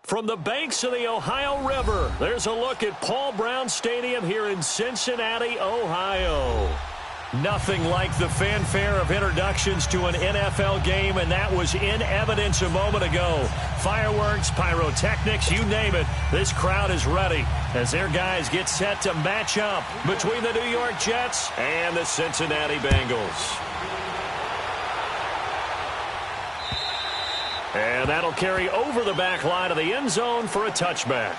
From the banks of the Ohio River, there's a look at Paul Brown Stadium here in Cincinnati, Ohio. Nothing like the fanfare of introductions to an NFL game, and that was in evidence a moment ago. Fireworks, pyrotechnics, you name it. This crowd is ready as their guys get set to match up between the New York Jets and the Cincinnati Bengals. And that'll carry over the back line of the end zone for a touchback.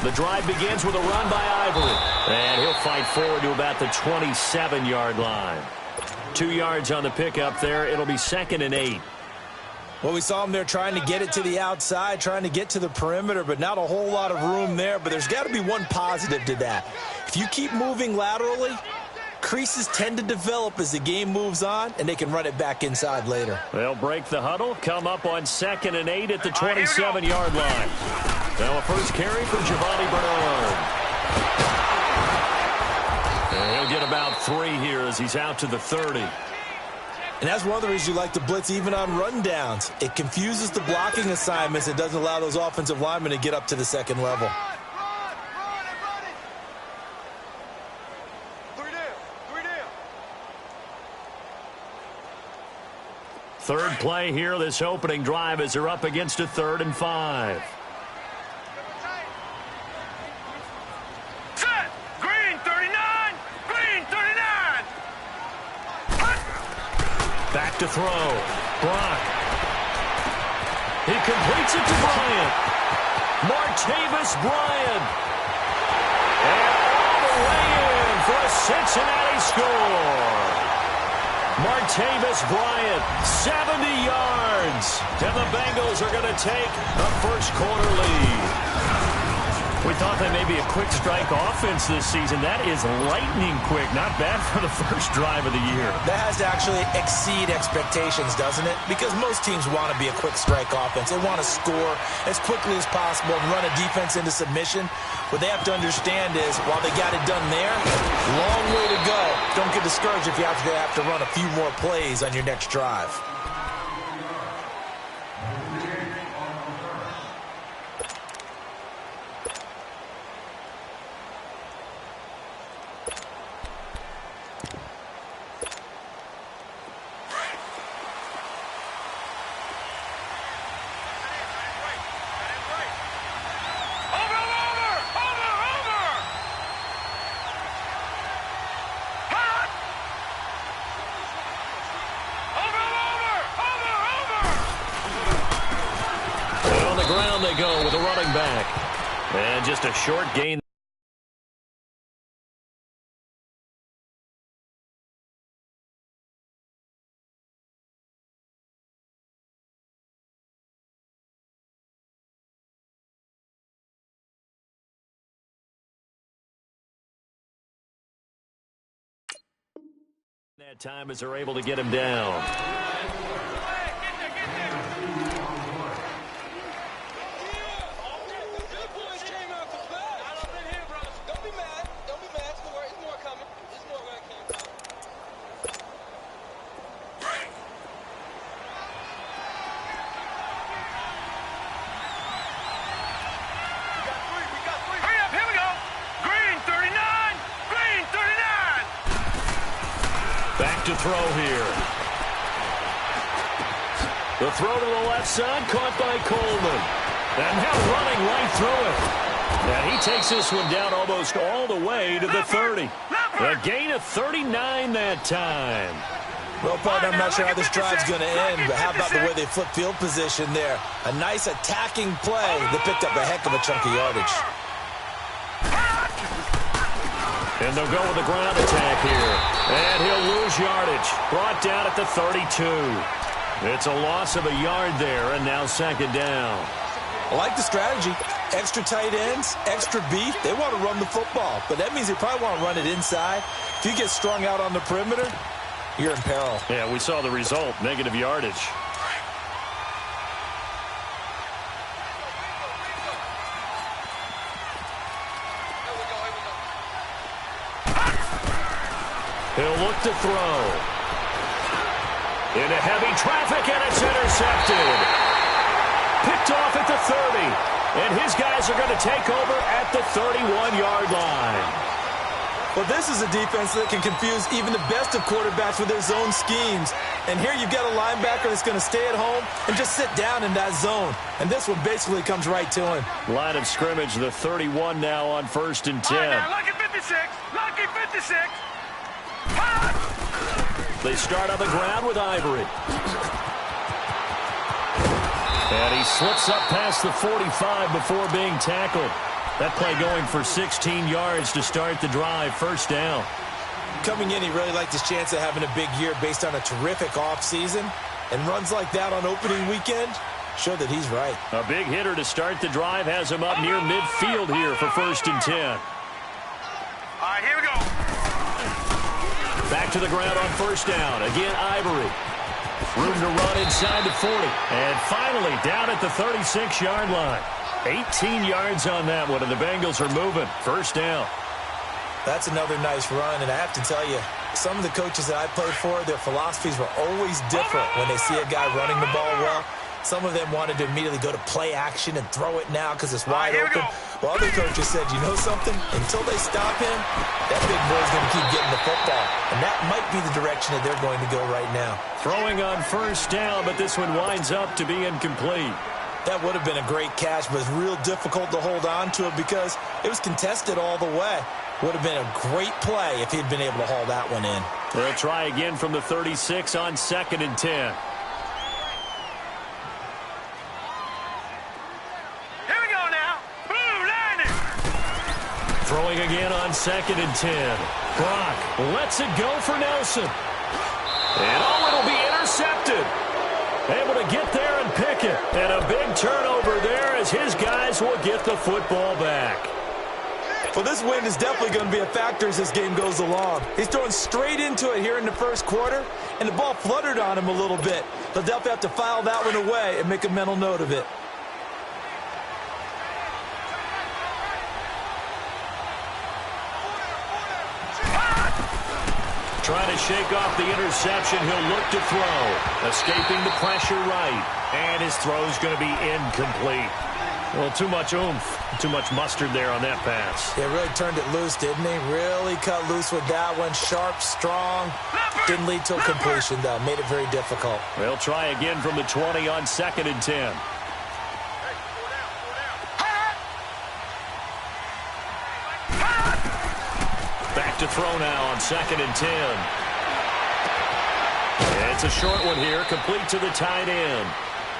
The drive begins with a run by Ivory. And he'll fight forward to about the 27-yard line. 2 yards on the pickup there. It'll be 2nd and 8. Well, we saw him there trying to get it to the outside, trying to get to the perimeter, but not a whole lot of room there. But there's got to be one positive to that. If you keep moving laterally, creases tend to develop as the game moves on, and they can run it back inside later. They'll break the huddle, come up on 2nd and 8 at the 27-yard line. Now a first carry for Giovanni Bernard. And he'll get about 3 here as he's out to the 30. And that's one of the reasons you like to blitz even on rundowns. It confuses the blocking assignments. It doesn't allow those offensive linemen to get up to the second level. Third play here, this opening drive, as they're up against a 3rd and 5. Set! Green 39! Green 39! Back to throw. Brock. He completes it to Bryant. Martavis Bryant. And all the way in for a Cincinnati score. Martavis Bryant, 70 yards. And the Bengals are going to take a first-quarter lead. We thought that may be a quick strike offense this season. That is lightning quick. Not bad for the first drive of the year. That has to actually exceed expectations, doesn't it? Because most teams want to be a quick strike offense. They want to score as quickly as possible and run a defense into submission. What they have to understand is, while they got it done there, long way to go. Don't get discouraged if you have to run a few more plays on your next drive. They go with a running back. And just a short gain. That time as they're able to get him down. To throw here. The throw to the left side, caught by Coleman. And now running right through it. And he takes this one down almost all the way to the 30. A gain of 39 that time. Well, partner, I'm not sure how this drive's going to end, but how about the way they flip field position there? A nice attacking play that picked up a heck of a chunk of yardage. And they'll go with the ground attack here. And he'll lose yardage. Brought down at the 32. It's a loss of a yard there, and now second down. I like the strategy. Extra tight ends, extra beef. They want to run the football, but that means they probably want to run it inside. If you get strung out on the perimeter, you're in peril. Yeah, we saw the result, negative yardage. He'll look to throw. Into heavy traffic, and it's intercepted. Picked off at the 30. And his guys are going to take over at the 31-yard line. Well, this is a defense that can confuse even the best of quarterbacks with their zone schemes. And here you've got a linebacker that's going to stay at home and just sit down in that zone. And this one basically comes right to him. Line of scrimmage, the 31 now on 1st and 10. All right, now, lucky 56. Lucky 56. They start on the ground with Ivory. And he slips up past the 45 before being tackled. That play going for 16 yards to start the drive. First down. Coming in, he really liked his chance of having a big year based on a terrific offseason. And runs like that on opening weekend show that he's right. A big hitter to start the drive has him up near midfield here for 1st and 10. All right, here we go. Back to the ground on 1st down. Again, Ivory. Room to run inside the 40. And finally down at the 36-yard line. 18 yards on that one, and the Bengals are moving. First down. That's another nice run, and I have to tell you, some of the coaches that I played for, their philosophies were always different when they see a guy running the ball well. Some of them wanted to immediately go to play action and throw it now because it's wide open. While other coaches said, you know something? Until they stop him, that big boy's going to keep getting the football. And that might be the direction that they're going to go right now. Throwing on 1st down, but this one winds up to be incomplete. That would have been a great catch, but it's real difficult to hold on to it because it was contested all the way. Would have been a great play if he'd been able to haul that one in. They'll try again from the 36 on 2nd and 10. Throwing again on 2nd and 10. Brock lets it go for Nelson. And it'll be intercepted. Able to get there and pick it. And a big turnover there as his guys will get the football back. Well, this wind is definitely going to be a factor as this game goes along. He's throwing straight into it here in the first quarter, and the ball fluttered on him a little bit. They'll definitely have to file that one away and make a mental note of it. Trying to shake off the interception. He'll look to throw. Escaping the pressure right. And his throw's going to be incomplete. Well, too much oomph, too much mustard there on that pass. Yeah, really turned it loose, didn't he? Really cut loose with that one. Sharp, strong. Didn't lead to a completion, though. Made it very difficult. They'll try again from the 20 on 2nd and 10. Back to throw now on 2nd and 10. It's a short one here, complete to the tight end.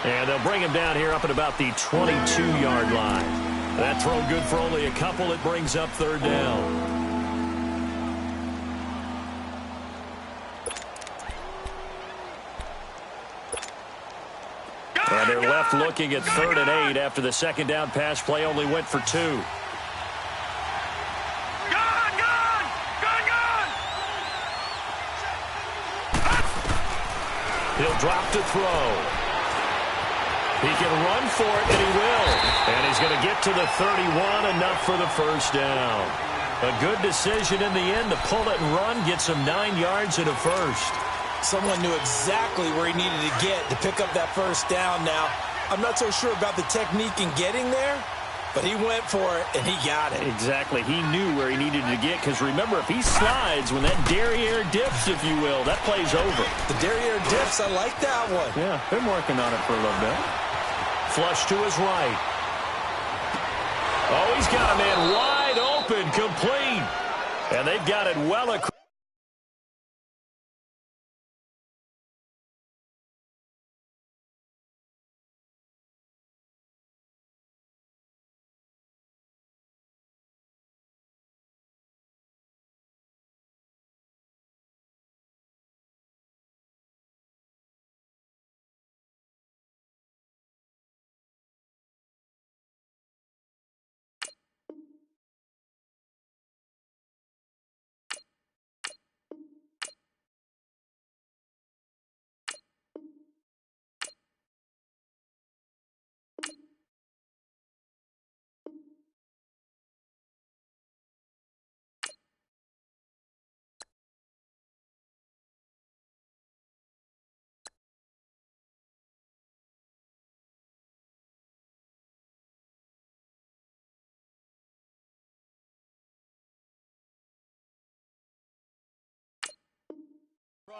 And they'll bring him down here up at about the 22-yard line. That throw good for only a couple. It brings up 3rd down. And they're left looking at 3rd and 8 after the 2nd down pass play only went for 2. He'll drop to throw. He can run for it, and he will. And he's going to get to the 31, enough for the first down. A good decision in the end to pull it and run, gets him 9 yards and a first. Someone knew exactly where he needed to get to pick up that first down now. I'm not so sure about the technique in getting there, but he went for it, and he got it. Exactly. He knew where he needed to get, because remember, if he slides, when that derriere dips, if you will, that play's over. The derriere dips, I like that one. Yeah, been working on it for a little bit. Flush to his right. Oh, he's got a man wide open, complete. And they've got it well across.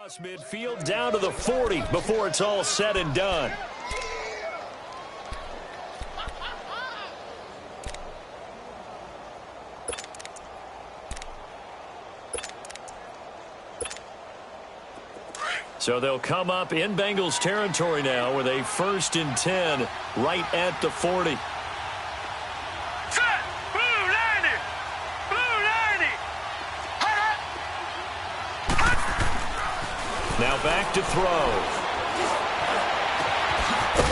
Midfield down to the 40 before it's all said and done. So they'll come up in Bengals territory now with a 1st and 10 right at the 40. Set! Blue 90! Blue 90! Now back to throw.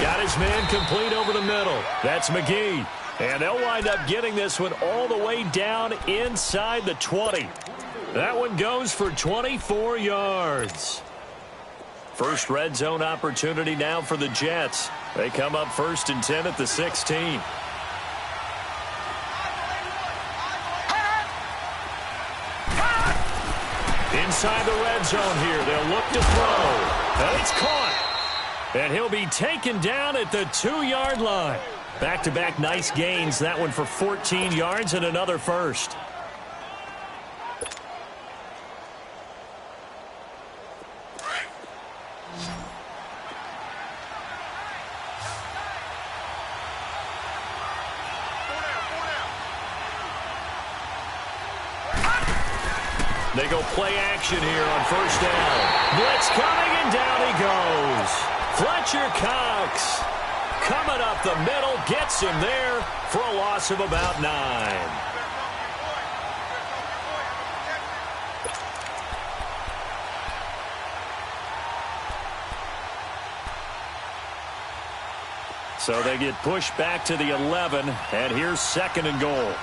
Got his man complete over the middle. That's McGee. And they'll wind up getting this one all the way down inside the 20. That one goes for 24 yards. First red zone opportunity now for the Jets. They come up 1st and 10 at the 16. Inside the red zone here. They'll look to throw. And it's caught. And he'll be taken down at the 2-yard line. Back-to-back nice gains. That one for 14 yards and another first. They go play action here on 1st down. Blitz coming, and down he goes. Fletcher Cox coming up the middle, gets him there for a loss of about 9. So they get pushed back to the 11, and here's 2nd and goal.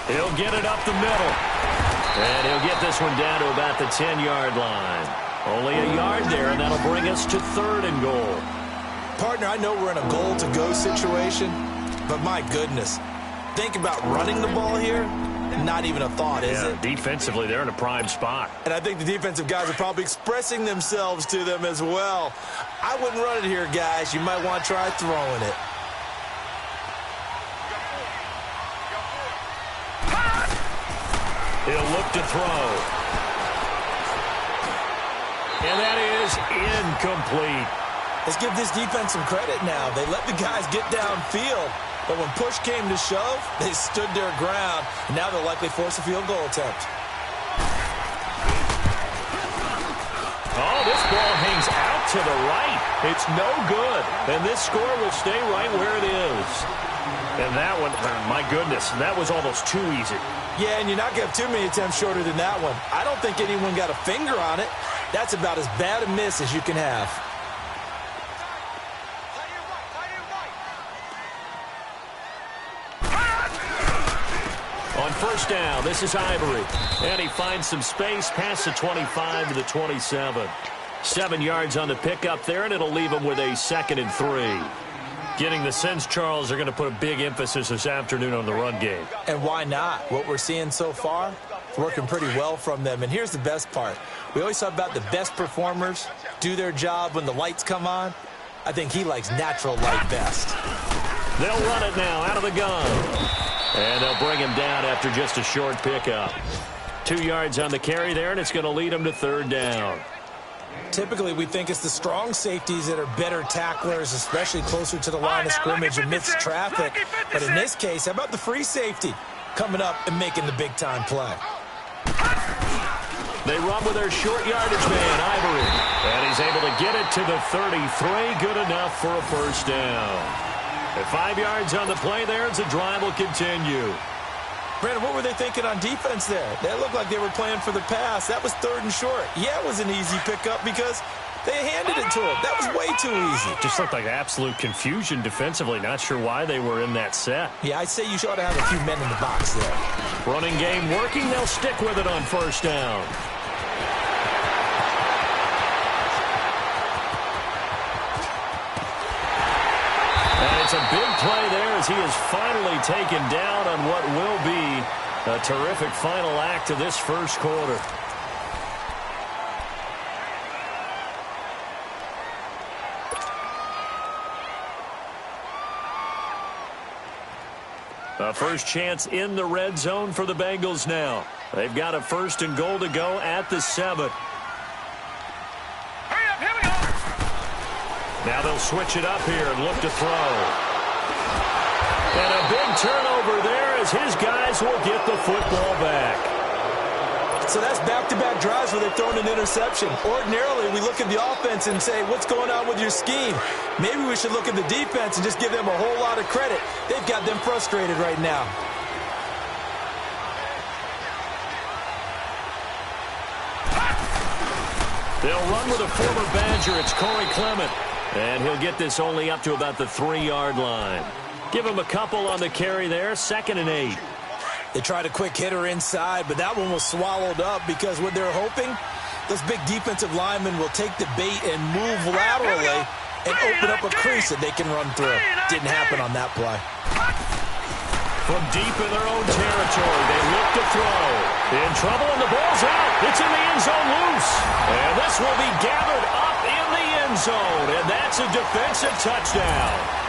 He'll get it up the middle. And he'll get this one down to about the 10-yard line. Only a yard there, and that'll bring us to 3rd and goal. Partner, I know we're in a goal-to-go situation, but my goodness. Think about running the ball here. Not even a thought, is it? Defensively, they're in a prime spot. And I think the defensive guys are probably expressing themselves to them as well. I wouldn't run it here, guys. You might want to try throwing it. He'll look to throw. And that is incomplete. Let's give this defense some credit now. They let the guys get downfield, but when push came to shove, they stood their ground. And now they'll likely force a field goal attempt. Oh, this ball hangs out to the right. It's no good. And this score will stay right where it is. And that one, my goodness, that was almost too easy. Yeah, and you're not going to have too many attempts shorter than that one. I don't think anyone got a finger on it. That's about as bad a miss as you can have. On 1st down, this is Ivory. And he finds some space past the 25 to the 27. 7 yards on the pickup there, and it'll leave him with a 2nd and 3. Getting the sense, Charles, they're going to put a big emphasis this afternoon on the run game. And why not? What we're seeing so far, it's working pretty well from them. And here's the best part. We always talk about the best performers do their job when the lights come on. I think he likes natural light best. They'll run it now out of the gun. And they'll bring him down after just a short pickup. 2 yards on the carry there, and it's going to lead him to 3rd down. Typically, we think it's the strong safeties that are better tacklers, especially closer to the line of scrimmage amidst traffic. But in this case, how about the free safety coming up and making the big-time play? They run with their short yardage man, Ivory. And he's able to get it to the 33. Good enough for a 1st down. At 5 yards on the play there, as the drive will continue. Brandon, what were they thinking on defense there? That looked like they were playing for the pass. That was 3rd and short. Yeah, it was an easy pickup because they handed it to him. That was way too easy. Just looked like absolute confusion defensively. Not sure why they were in that set. Yeah, I'd say you should have a few men in the box there. Running game working. They'll stick with it on 1st down. And it's a big play there as he is finally taken down on what will be A terrific final act of this first quarter. A first chance in the red zone for the Bengals now. They've got a 1st and goal to go at the 7. Hurry up, here we go. Now they'll switch it up here and look to throw. And a big turnover there as his guys will get the football back. So that's back-to-back drives where they've thrown an interception. Ordinarily, we look at the offense and say, what's going on with your scheme? Maybe we should look at the defense and just give them a whole lot of credit. They've got them frustrated right now. They'll run with a former Badger. It's Corey Clement. And he'll get this only up to about the 3-yard line. Give him a couple on the carry there. 2nd and 8. They tried a quick hitter inside, but that one was swallowed up because what they're hoping, those big defensive linemen will take the bait and move laterally and open up a crease that they can run through. Didn't happen on that play. From deep in their own territory, they look to throw. In trouble, and the ball's out. It's in the end zone loose. And this will be gathered up in the end zone, and that's a defensive touchdown.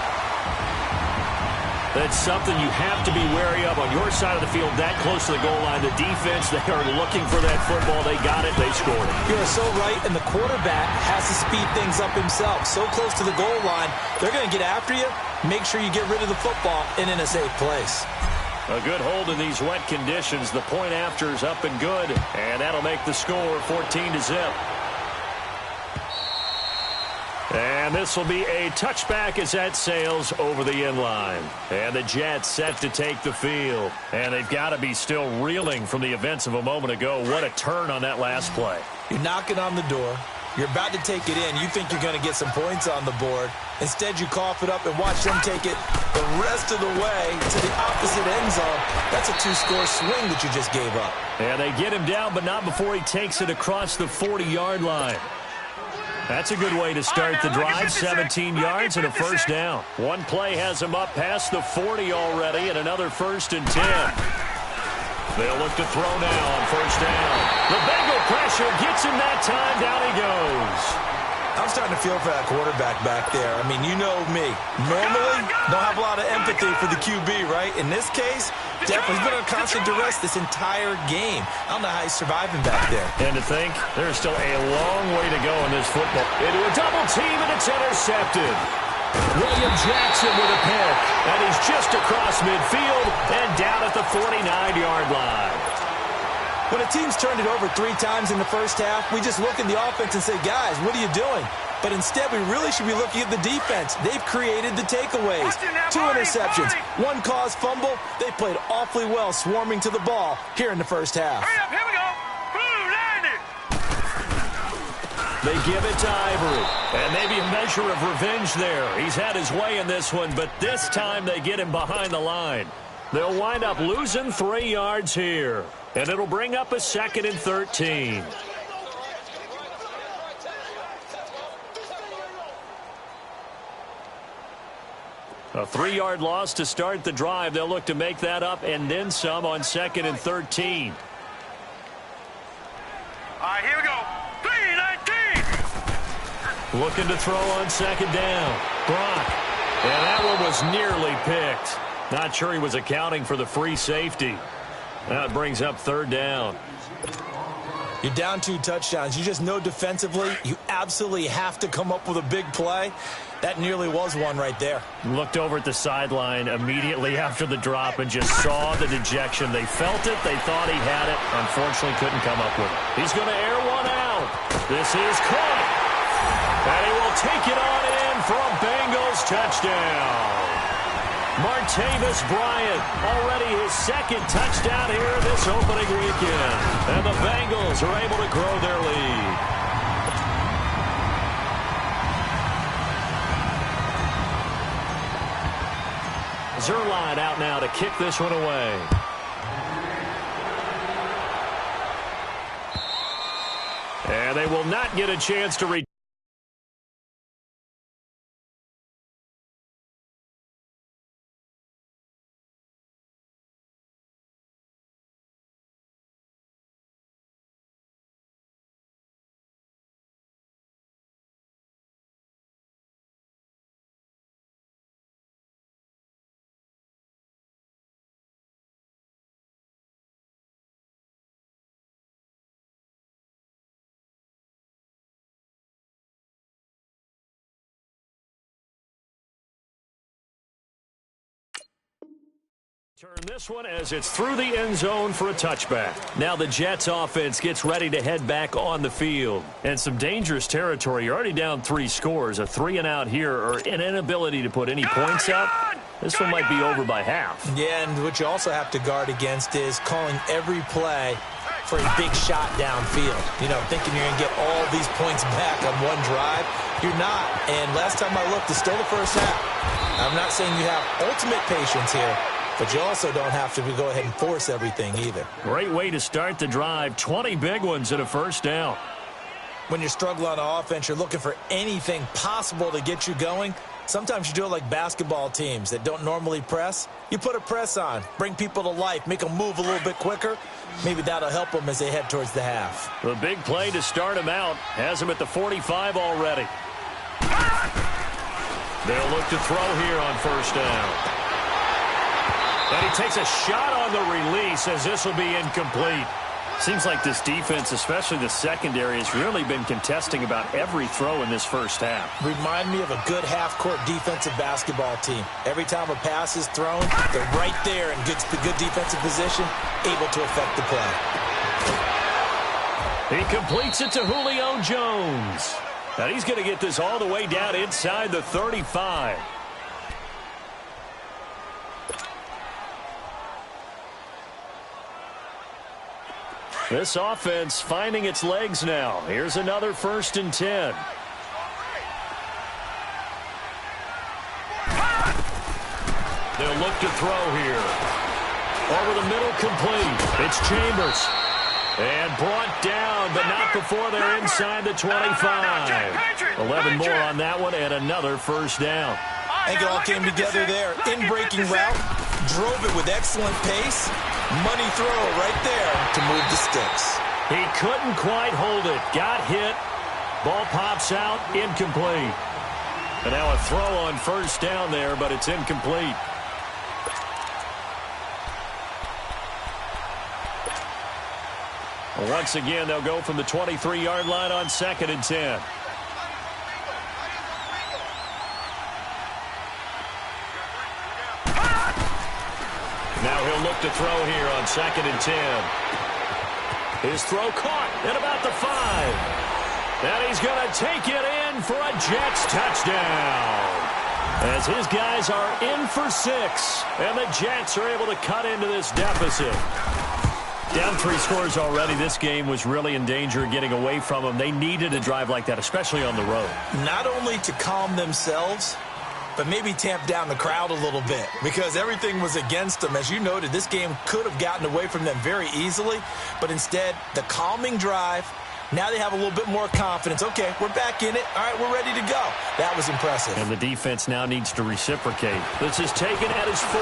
That's something you have to be wary of on your side of the field, that close to the goal line. The defense, they are looking for that football. They got it. They scored it. You're so right, and the quarterback has to speed things up himself. So close to the goal line, they're going to get after you. Make sure you get rid of the football and in a safe place. A good hold in these wet conditions. The point after is up and good, and that'll make the score 14-0. And this will be a touchback as that sails over the end line. And the Jets set to take the field. And they've got to be still reeling from the events of a moment ago. What a turn on that last play. You're knocking on the door. You're about to take it in. You think you're going to get some points on the board. Instead, you cough it up and watch them take it the rest of the way to the opposite end zone. That's a 2-score swing that you just gave up. And they get him down, but not before he takes it across the 40-yard line. That's a good way to start the drive. 17 yards and a first down. One play has him up past the 40 already, and another 1st and 10. They'll look to throw now on 1st down. The Bengal pressure gets him that time. Down he goes. I'm starting to feel for that quarterback back there. I mean, you know me. Normally, don't have a lot of empathy for the QB, right? In this case, definitely he's been under constant duress this entire game. I don't know how he's surviving back there. And to think, there's still a long way to go in this football. Into a double team, and it's intercepted. William Jackson with a pick. And he's just across midfield and down at the 49-yard line. When a team's turned it over 3 times in the first half, we just look at the offense and say, guys, what are you doing? But instead, we really should be looking at the defense. They've created the takeaways. 2 interceptions, 1 caused fumble. They played awfully well swarming to the ball here in the first half. Hurry up, here we go. Blue, land it. They give it to Ivory. And maybe a measure of revenge there. He's had his way in this one, but this time they get him behind the line. They'll wind up losing 3 yards here. And it'll bring up a 2nd and 13. A 3-yard loss to start the drive. They'll look to make that up and then some on 2nd and 13. All right, here we go. 3-19. Looking to throw on 2nd down. Brock. And that one was nearly picked. Not sure he was accounting for the free safety. That brings up 3rd down. You're down 2 touchdowns. You just know defensively you absolutely have to come up with a big play. That nearly was one right there. Looked over at the sideline immediately after the drop and just saw the dejection. They felt it. They thought he had it. Unfortunately, couldn't come up with it. He's going to air one out. This is caught. And he will take it on in for a Bengals touchdown. Martavis Bryant, already his 2nd touchdown here this opening weekend. And the Bengals are able to grow their lead. Zerline out now to kick this one away. And they will not get a chance to return. Turn this one as it's through the end zone for a touchback. Now the Jets offense gets ready to head back on the field. And some dangerous territory. You're already down 3 scores. A 3-and-out here or an inability to put any points up. This one might be over by half. Yeah, and what you also have to guard against is calling every play for a big shot downfield. You know, thinking you're going to get all these points back on one drive. You're not. And last time I looked, it's still the first half. I'm not saying you have ultimate patience here, but you also don't have to go ahead and force everything either. Great way to start the drive. 20 big ones and a first down. When you're struggling on offense, you're looking for anything possible to get you going. Sometimes you do it like basketball teams that don't normally press. You put a press on, bring people to life, make them move a little bit quicker. Maybe that'll help them as they head towards the half. The big play to start him out has him at the 45 already. They'll look to throw here on first down. And he takes a shot on the release as this will be incomplete. Seems like this defense, especially the secondary, has really been contesting about every throw in this first half. Remind me of a good half-court defensive basketball team. Every time a pass is thrown, they're right there in good defensive position, able to affect the play. He completes it to Julio Jones. And he's going to get this all the way down inside the 35. This offense finding its legs now. Here's another 1st and 10. They'll look to throw here. Over the middle, complete. It's Chambers. And brought down, but not before they're inside the 25. 11 more on that one, and another first down. I think it all came together there. In-breaking route, drove it with excellent pace. Money throw right there to move the sticks. He couldn't quite hold it. Got hit. Ball pops out. Incomplete. And now a throw on first down there, but it's incomplete. Once again, they'll go from the 23-yard line on 2nd and 10. Now he'll look to throw here on 2nd and 10. His throw caught at about the 5. And he's going to take it in for a Jets touchdown. As his guys are in for 6. And the Jets are able to cut into this deficit. Down 3 scores already. This game was really in danger of getting away from them. They needed a drive like that, especially on the road. Not only to calm themselves, but maybe tamp down the crowd a little bit because everything was against them. As you noted, this game could have gotten away from them very easily, but instead, the calming drive, now they have a little bit more confidence. Okay, we're back in it. All right, we're ready to go. That was impressive. And the defense now needs to reciprocate. This is taken at his 4.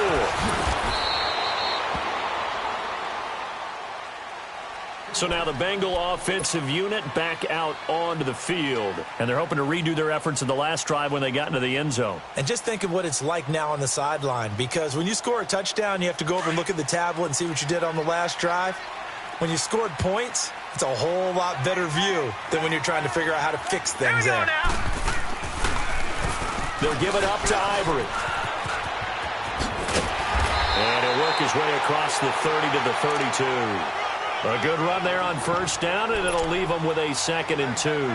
So now the Bengal offensive unit back out onto the field. And they're hoping to redo their efforts in the last drive when they got into the end zone. And just think of what it's like now on the sideline. Because when you score a touchdown, you have to go over and look at the tablet and see what you did on the last drive. When you scored points, it's a whole lot better view than when you're trying to figure out how to fix things there. They'll give it up to Ivory. And he'll work his way across the 30 to the 32. A good run there on first down, and it'll leave them with a 2nd and 2.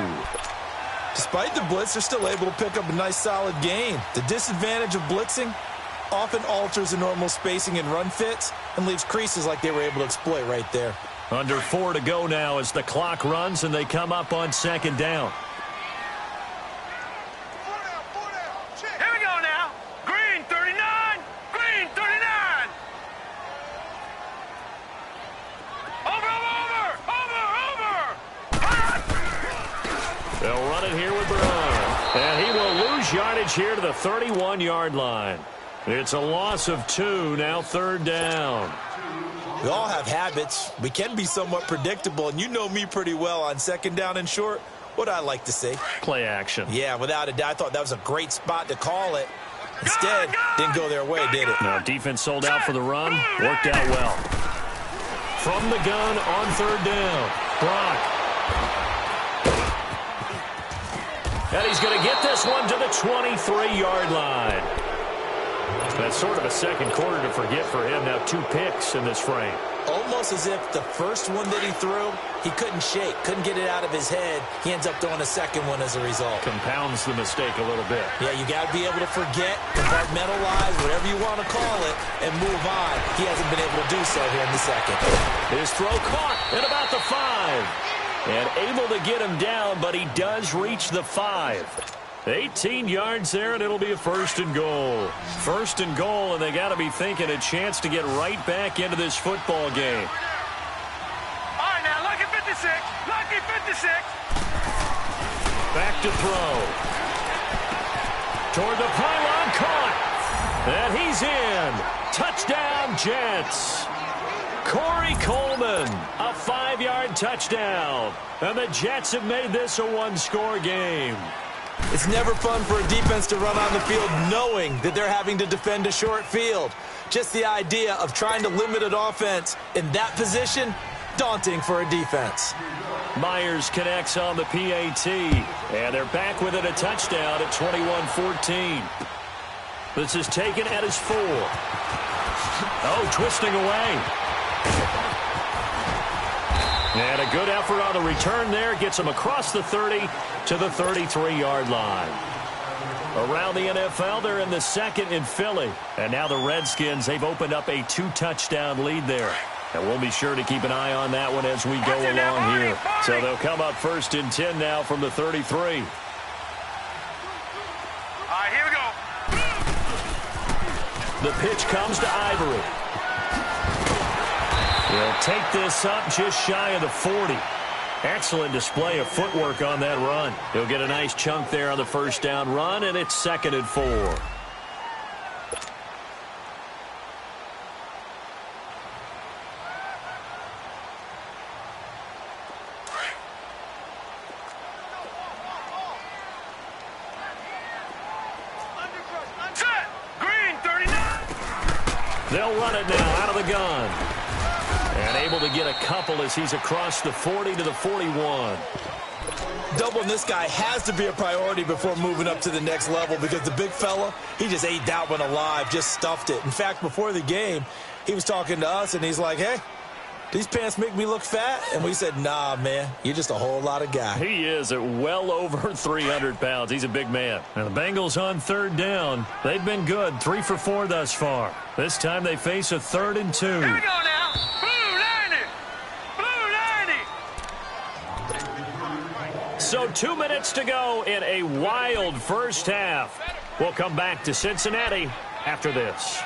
Despite the blitz, they're still able to pick up a nice, solid gain. The disadvantage of blitzing often alters the normal spacing and run fits and leaves creases like they were able to exploit right there. Under 4 to go now as the clock runs, and they come up on 2nd down. Here we go now. Green 39. Green 39. They'll run it here with Brown. And he will lose yardage here to the 31-yard line. It's a loss of 2, now 3rd down. We all have habits. We can be somewhat predictable, and you know me pretty well on 2nd down and short. What I like to see. Play action. Yeah, without a doubt. I thought that was a great spot to call it. Instead, didn't go their way, did it? No, defense sold out for the run. Worked out well. From the gun on 3rd down. Brock. And he's going to get this one to the 23-yard line. That's sort of a second quarter to forget for him. Now 2 picks in this frame. Almost as if the first one that he threw, he couldn't shake, couldn't get it out of his head. He ends up throwing a second one as a result. Compounds the mistake a little bit. Yeah, you got to be able to forget, compartmentalize, whatever you want to call it, and move on. He hasn't been able to do so here in the second. His throw caught at about the 5. And able to get him down, but he does reach the 5. 18 yards there, and it'll be a 1st and goal. 1st and goal, and they got to be thinking a chance to get right back into this football game. All right, now, lucky 56. Lucky 56. Back to throw. Toward the pylon, caught. And he's in. Touchdown, Jets. Corey Coleman, a 5-yard touchdown. And the Jets have made this a 1-score game. It's never fun for a defense to run on the field knowing that they're having to defend a short field. Just the idea of trying to limit an offense in that position, daunting for a defense. Myers connects on the PAT, and they're back within a touchdown at 21-14. This is taken at his 4. Oh, twisting away. And a good effort on the return there. Gets him across the 30 to the 33-yard line. Around the NFL, they're in the 2nd in Philly. And now the Redskins, they've opened up a 2-touchdown lead there. And we'll be sure to keep an eye on that one as we go along here. So they'll come up 1st and 10 now from the 33. All right, here we go. The pitch comes to Ivory. He'll take this up just shy of the 40. Excellent display of footwork on that run. He'll get a nice chunk there on the 1st down run, and it's 2nd and 4. Set. Green 39. They'll run it now out of the gun. And able to get a couple as he's across the 40 to the 41. Doubling this guy has to be a priority before moving up to the next level because the big fella, he just ate that one alive, just stuffed it. In fact, before the game, he was talking to us, and he's like, hey, these pants make me look fat? And we said, nah, man, you're just a whole lot of guy. He is at well over 300 pounds. He's a big man. And the Bengals on 3rd down. They've been good, 3 for 4 thus far. This time they face a 3rd and 2. Here we go now. Blue 90. So 2 minutes to go in a wild 1st half. We'll come back to Cincinnati after this.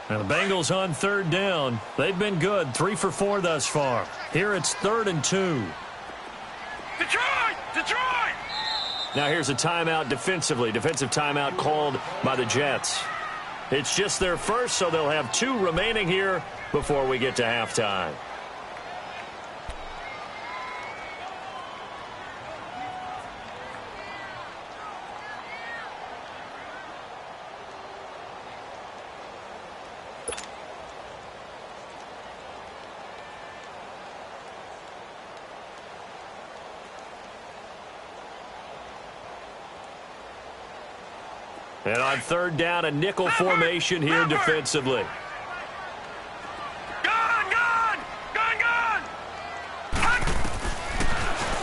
And the Bengals on 3rd down. They've been good, 3 for 4 thus far. Here it's 3rd and 2. Detroit! Detroit! Now here's a timeout defensively. Defensive timeout called by the Jets. It's just their first, so they'll have 2 remaining here before we get to halftime. And on 3rd down, a nickel formation here defensively. Gun! Gun! Gun! Gun!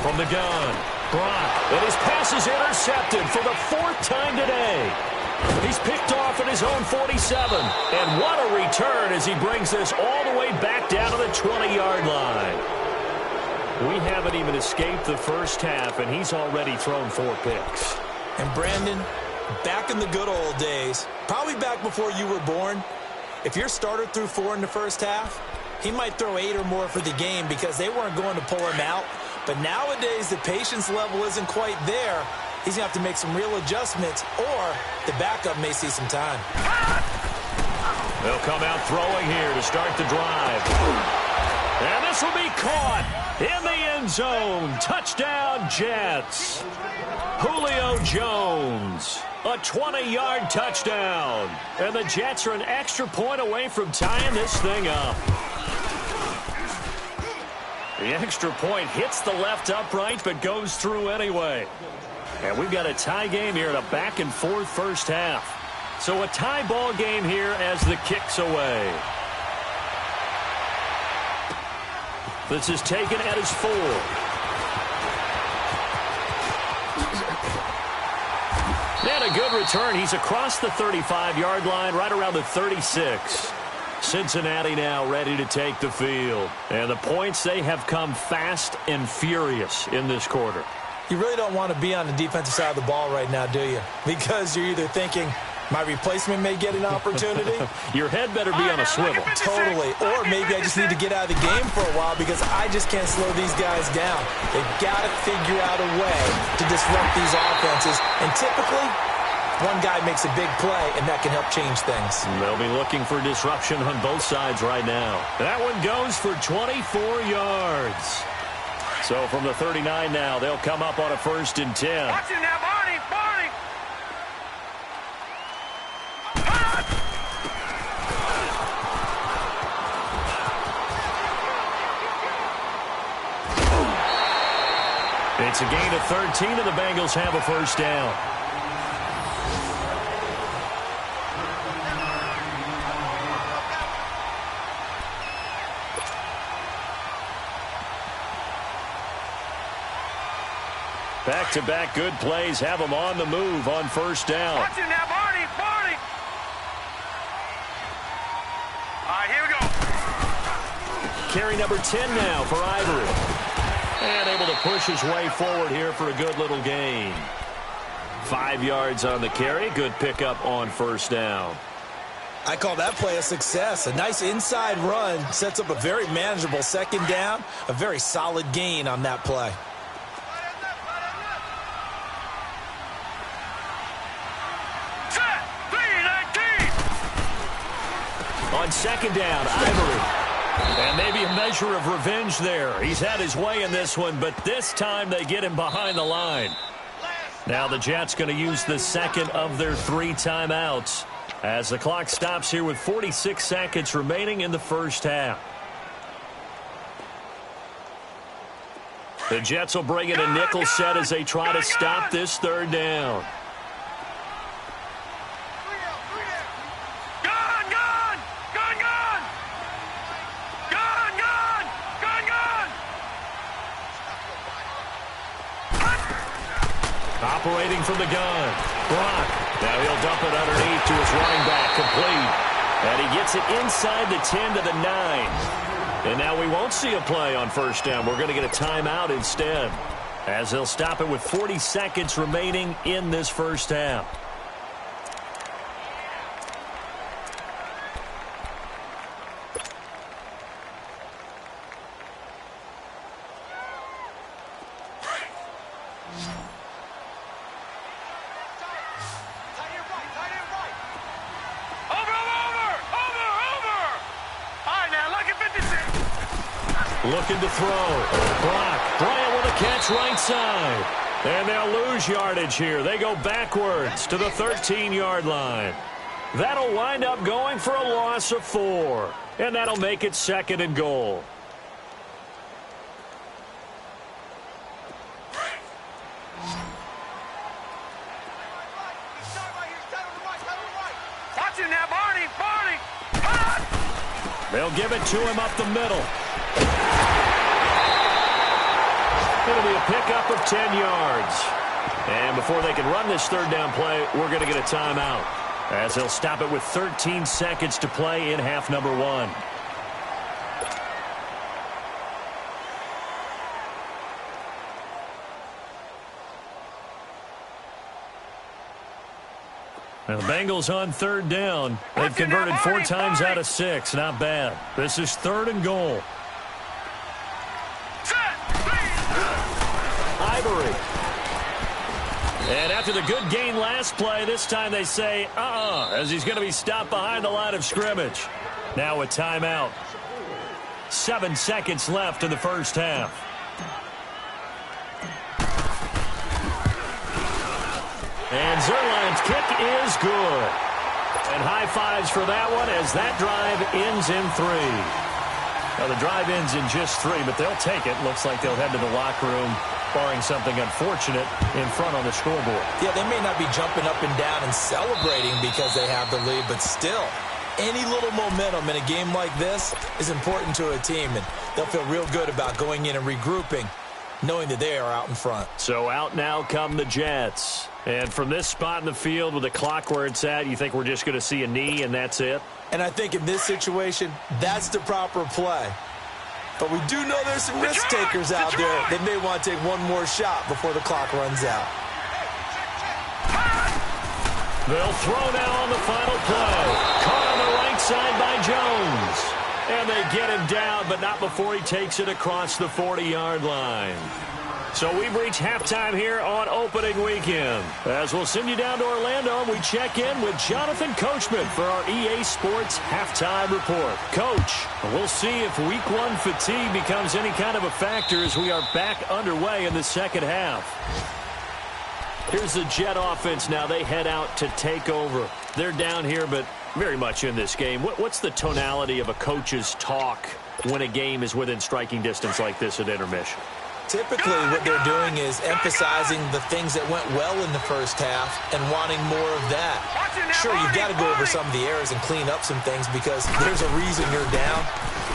From the gun, Brock, and his pass is intercepted for the 4th time today. He's picked off at his own 47. And what a return as he brings this all the way back down to the 20-yard line. We haven't even escaped the 1st half, and he's already thrown 4 picks. And Brandon, back in the good old days, probably back before you were born, if your starter threw 4 in the 1st half, he might throw 8 or more for the game because they weren't going to pull him out. But nowadays, the patience level isn't quite there. He's going to have to make some real adjustments, or the backup may see some time. They'll come out throwing here to start the drive. And this will be caught in the end zone. Touchdown, Jets. Julio Jones, a 20-yard touchdown. And the Jets are an extra point away from tying this thing up. The extra point hits the left upright but goes through anyway. And we've got a tie game here in a back-and-forth first half. So a tie ball game here as the kick's away. This is taken at his 4. And a good return. He's across the 35-yard line, right around the 36. Cincinnati now ready to take the field. And the points, they have come fast and furious in this quarter. You really don't want to be on the defensive side of the ball right now, do you? Because you're either thinking, my replacement may get an opportunity. Your head better be on a swivel. Totally. Or maybe I just need to get out of the game for a while because I just can't slow these guys down. They've got to figure out a way to disrupt these offenses. And typically, one guy makes a big play, and that can help change things. They'll be looking for disruption on both sides right now. That one goes for 24 yards. So from the 39 now, they'll come up on a 1st and 10. Watch it now, Barney! Barney! It's a gain of 13, and the Bengals have a 1st down. Back-to-back good plays have them on the move on 1st down. Watch it now, Barney! Barney! All right, here we go. Carry number 10 now for Ivory. And able to push his way forward here for a good little gain. 5 yards on the carry. Good pickup on 1st down. I call that play a success. A nice inside run sets up a very manageable 2nd down. A very solid gain on that play. On 2nd down, Ivory. And maybe a measure of revenge there. He's had his way in this one, but this time they get him behind the line. Now the Jets going to use the 2nd of their 3 timeouts as the clock stops here with 46 seconds remaining in the first half. The Jets will bring in a nickel set as they try to stop this 3rd down. Operating from the gun. Brock. Now he'll dump it underneath to his running back. Complete. And he gets it inside the 10 to the 9. And now we won't see a play on 1st down. We're going to get a timeout instead, as they'll stop it with 40 seconds remaining in this first half. Looking to throw. Brock. Bryant with a catch right side. And they'll lose yardage here. They go backwards to the 13-yard line. That'll wind up going for a loss of 4. And that'll make it 2nd and goal. Watch it now, Barney! Barney! They'll give it to him up the middle. It'll be a pickup of 10 yards. And before they can run this 3rd down play, we're going to get a timeout, as they'll stop it with 13 seconds to play in half number 1. And the Bengals on 3rd down. They've converted 4 times out of 6. Not bad. This is 3rd and goal. Ivory. And after the good gain last play, this time they say, as he's going to be stopped behind the line of scrimmage. Now a timeout. 7 seconds left in the first half. And Zerline's kick is good. And high fives for that one as that drive ends in 3. Now, the drive ends in just 3, but they'll take it. Looks like they'll head to the locker room, barring something unfortunate, in front on the scoreboard. Yeah, they may not be jumping up and down and celebrating because they have the lead, but still, any little momentum in a game like this is important to a team, and they'll feel real good about going in and regrouping, knowing that they are out in front. So out now come the Jets. And from this spot in the field with the clock where it's at, you think we're just going to see a knee and that's it? And I think in this situation, that's the proper play. But we do know there's some risk takers out there that may want to take one more shot before the clock runs out. They'll throw now on the final play. Caught on the right side by Jones. And they get him down, but not before he takes it across the 40-yard line. So we've reached halftime here on opening weekend. As we'll send you down to Orlando, we check in with Jonathan Coachman for our EA Sports Halftime Report. Coach, we'll see if Week 1 fatigue becomes any kind of a factor as we are back underway in the second half. Here's the Jet offense now. They head out to take over. They're down here, but very much in this game. What's the tonality of a coach's talk when a game is within striking distance like this at intermission? Typically, what they're doing is emphasizing the things that went well in the first half and wanting more of that. Sure, you've got to go over some of the errors and clean up some things because there's a reason you're down.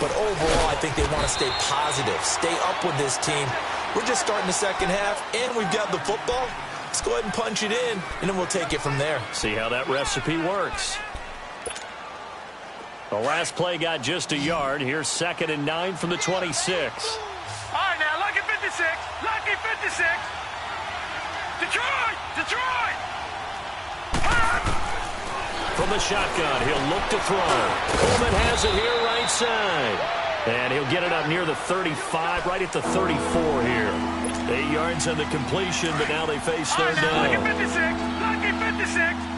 But overall, I think they want to stay positive, stay up with this team. We're just starting the second half, and we've got the football. Let's go ahead and punch it in, and then we'll take it from there. See how that recipe works. The last play got just a yard. Here's 2nd and 9 from the 26. All right, now, lucky 56. Lucky 56. Detroit! Detroit! From the shotgun, he'll look to throw. Coleman has it here right side. And he'll get it up near the 35, right at the 34 here. 8 yards on the completion, but now they face third down. Lucky 56. Lucky 56.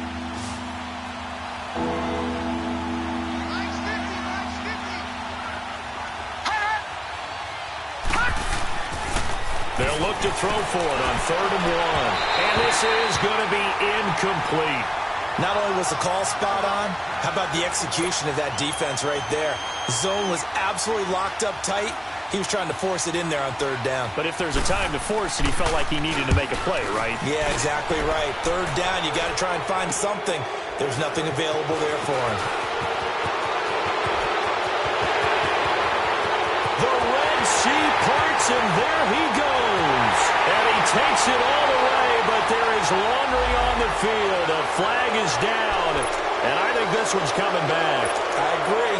They'll look to throw for it on 3rd and 1. And this is going to be incomplete. Not only was the call spot on, how about the execution of that defense right there? The zone was absolutely locked up tight. He was trying to force it in there on 3rd down. But if there's a time to force it, he felt like he needed to make a play, right? Yeah, exactly right. 3rd down, you got to try and find something. There's nothing available there for him. The Red Sea parts, and there he goes. And he takes it all the way, but there is laundry on the field. A flag is down, and I think this one's coming back. I agree.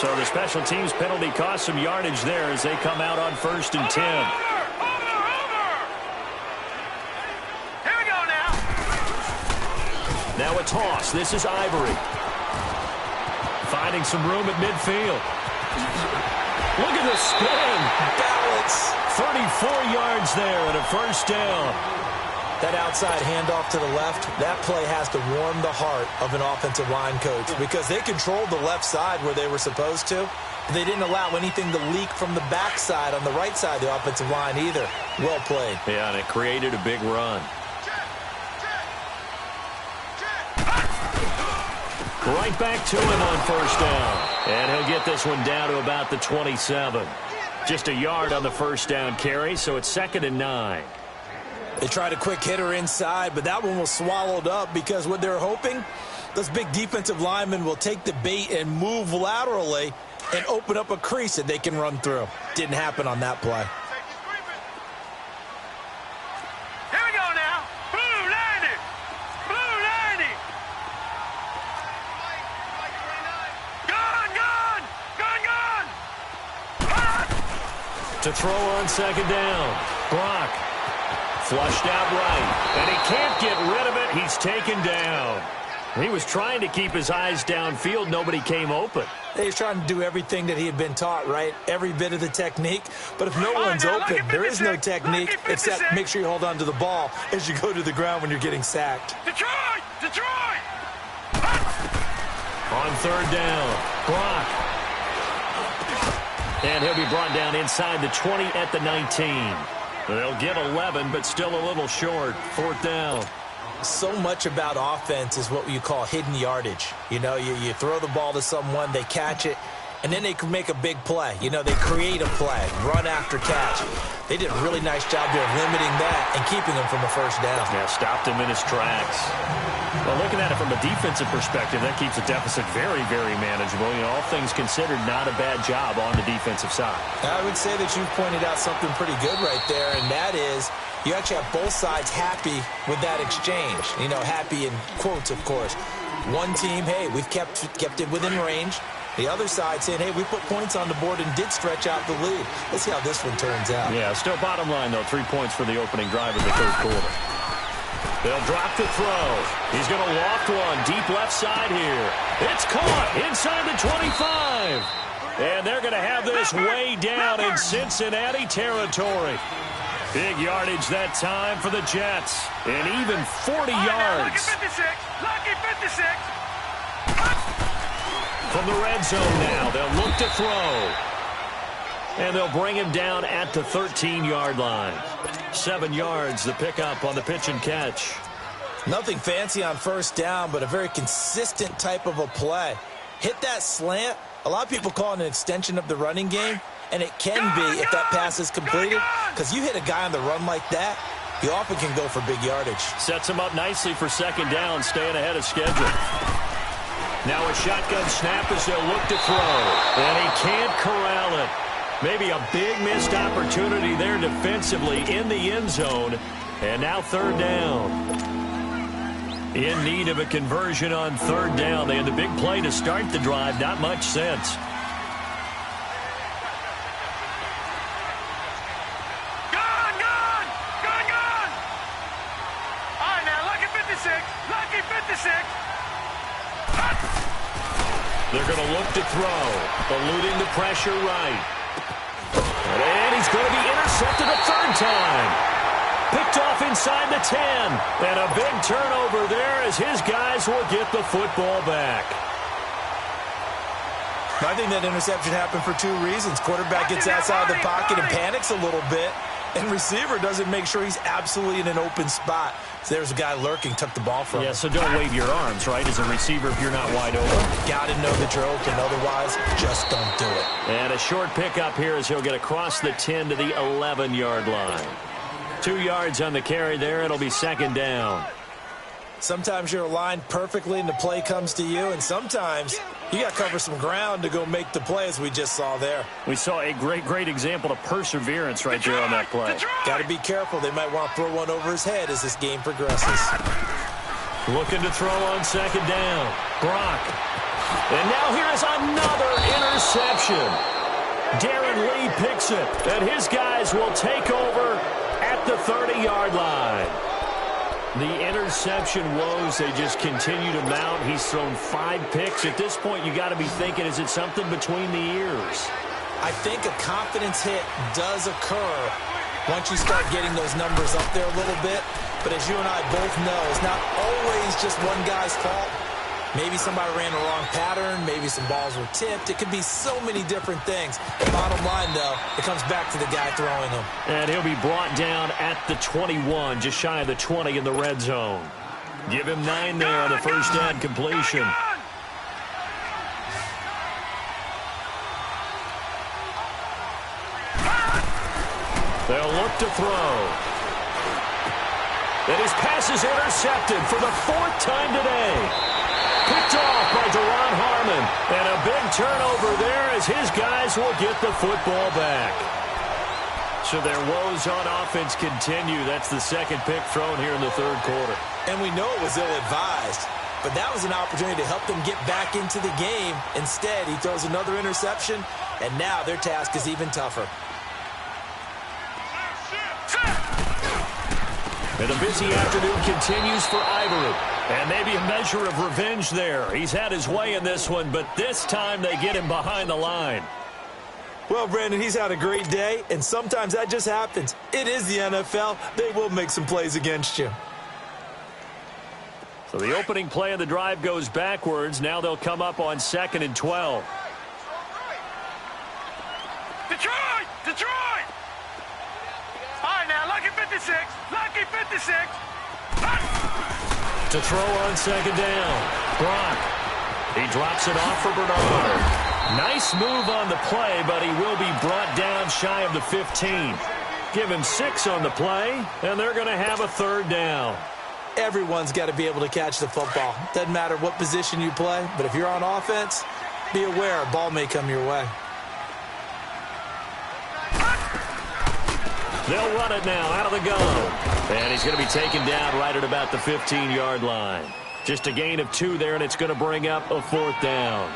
So the special teams penalty cost some yardage there as they come out on 1st and 10. Over! Here we go now. Now a toss. This is Ivory. Finding some room at midfield. Look at the spin. Balance. 34 yards there and a 1st down. That outside handoff to the left, that play has to warm the heart of an offensive line coach because they controlled the left side where they were supposed to. But they didn't allow anything to leak from the backside on the right side of the offensive line either. Well played. Yeah, and it created a big run. Right back to him on 1st down. And he'll get this one down to about the 27. Just a yard on the 1st down carry, so it's 2nd and 9. They tried a quick hitter inside, but that one was swallowed up because what they're hoping, those big defensive linemen will take the bait and move laterally and open up a crease that they can run through. Didn't happen on that play. Here we go now. Blue 90. Blue 90. Gone, gone. Gone, gone. To throw on 2nd down. Brock. Flushed out right, and he can't get rid of it. He's taken down. He was trying to keep his eyes downfield. Nobody came open. He's trying to do everything that he had been taught, right? Every bit of the technique. But if no one's open, there is no technique except make sure you hold on to the ball as you go to the ground when you're getting sacked. Detroit! Detroit! On third down, Brock. And he'll be brought down inside the 20 at the 19. They'll get 11, but still a little short. Fourth down. So much about offense is what you call hidden yardage. You know, you throw the ball to someone, they catch it, and then they can make a big play. You know, they create a play, run after catch. They did a really nice job there of limiting that and keeping him from a first down. Yeah, stopped him in his tracks. Well, looking at it from a defensive perspective, that keeps the deficit very, very manageable. You know, all things considered, not a bad job on the defensive side. I would say that you've pointed out something pretty good right there, and that is you actually have both sides happy with that exchange. You know, happy in quotes, of course. One team, hey, we've kept it within range. The other side saying, hey, we put points on the board and did stretch out the lead. Let's see how this one turns out. Yeah, still bottom line, though, 3 points for the opening drive of the third quarter. They'll drop the throw. He's going to loft one deep left side here. It's caught inside the 25. And they're going to have this way down in Cincinnati territory. Big yardage that time for the Jets. And even 40 yards. Lucky 56. Lucky 56. From the red zone now, they'll look to throw. And they'll bring him down at the 13-yard line. 7 yards, the pickup on the pitch and catch. Nothing fancy on first down, but a very consistent type of a play. Hit that slant. A lot of people call it an extension of the running game, and it can be if that pass is completed, because you hit a guy on the run like that, you often can go for big yardage. Sets him up nicely for second down, staying ahead of schedule. Now a shotgun snap as they'll look to throw. And he can't corral it. Maybe a big missed opportunity there defensively in the end zone. And now third down. In need of a conversion on third down. They had the big play to start the drive. Not much sense. Gone! All right, now, lucky 56. Lucky 56. They're going to look to throw. Eluding the pressure right. And he's going to be intercepted a third time. Picked off inside the 10. And a big turnover there as his guys will get the football back. I think that interception happened for 2 reasons. Quarterback gets outside the pocket and panics a little bit. And receiver doesn't make sure he's absolutely in an open spot. So there's a guy lurking, took the ball from him. Yeah, so don't wave your arms, right, as a receiver if you're not wide open. Got to know that you're open. Otherwise, just don't do it. And a short pickup here as he'll get across the 10 to the 11-yard line. 2 yards on the carry there. It'll be second down. Sometimes you're aligned perfectly and the play comes to you, and sometimes you got to cover some ground to go make the play, as we just saw there. We saw a great example of perseverance right there on that play. Got to be careful. They might want to throw one over his head as this game progresses. Looking to throw on second down. Brock. And now here's another interception. Darren Lee picks it, and his guys will take over at the 30-yard line. The interception woes, they just continue to mount. He's thrown 5 picks. At this point, you got to be thinking, is it something between the ears? I think a confidence hit does occur once you start getting those numbers up there a little bit. But as you and I both know, it's not always just one guy's fault. Maybe somebody ran the wrong pattern. Maybe some balls were tipped. It could be so many different things. The bottom line, though, it comes back to the guy throwing them. And he'll be brought down at the 21, just shy of the 20 in the red zone. Give him 9 there on the first down completion. They'll look to throw. And his pass is intercepted for the 4th time today. Picked off by Deron Harmon. And a big turnover there as his guys will get the football back. So their woes on offense continue. That's the second pick thrown here in the third quarter. And we know it was ill-advised. But that was an opportunity to help them get back into the game. Instead, he throws another interception. And now their task is even tougher. And a busy afternoon continues for Ivory. And maybe a measure of revenge there. He's had his way in this one, but this time they get him behind the line. Well, Brandon, he's had a great day, and sometimes that just happens. It is the NFL. They will make some plays against you. So the opening play of the drive goes backwards. Now they'll come up on 2nd and 12. Detroit! Detroit! All right, now, lucky 56. Lucky 56. To throw on 2nd down. Brock. He drops it off for Bernard. Nice move on the play, but he will be brought down shy of the 15. Give him 6 on the play, and they're going to have a 3rd down. Everyone's got to be able to catch the football. Doesn't matter what position you play, but if you're on offense, be aware a ball may come your way. They'll run it now out of the gun. And he's going to be taken down right at about the 15-yard line. Just a gain of 2 there, and it's going to bring up a 4th down.